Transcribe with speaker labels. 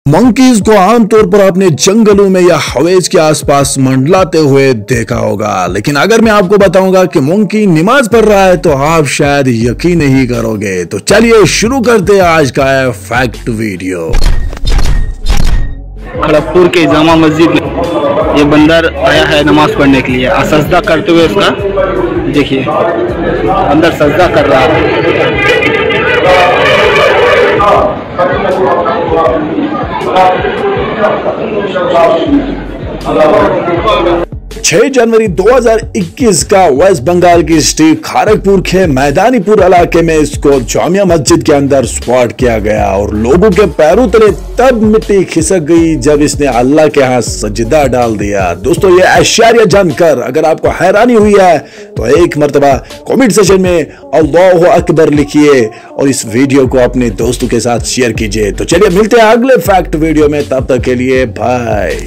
Speaker 1: Monkeys को आमतौर पर आपने जंगलों में या हवेज के आसपास मंडलाते हुए देखा होगा, लेकिन अगर मैं आपको बताऊंगा कि मंकी नमाज पढ़ रहा है तो आप शायद यकीन नहीं करोगे। तो चलिए शुरू करते हैं आज का फैक्ट वीडियो।
Speaker 2: खड़गपुर के जामा मस्जिद में ये बंदर आया है नमाज पढ़ने के लिए और सजदा करते हुए उसका देखिए अंदर सजदा कर रहा है।
Speaker 1: 6 जनवरी 2021 का वेस्ट बंगाल की स्टेट खड़गपुर के मैदानीपुर इलाके में इसको जामिया मस्जिद के अंदर स्पॉट किया गया और लोगों के पैरों तले तब मिट्टी खिसक गई जब इसने अल्लाह के यहाँ सजदा डाल दिया। दोस्तों ये ऐश्वर्य जानकर अगर आपको हैरानी हुई है तो एक मर्तबा कमेंट सेक्शन में अल्लाहु अकबर लिखिए और इस वीडियो को अपने दोस्तों के साथ शेयर कीजिए। तो चलिए मिलते हैं अगले फैक्ट वीडियो में, तब तक के लिए बाय।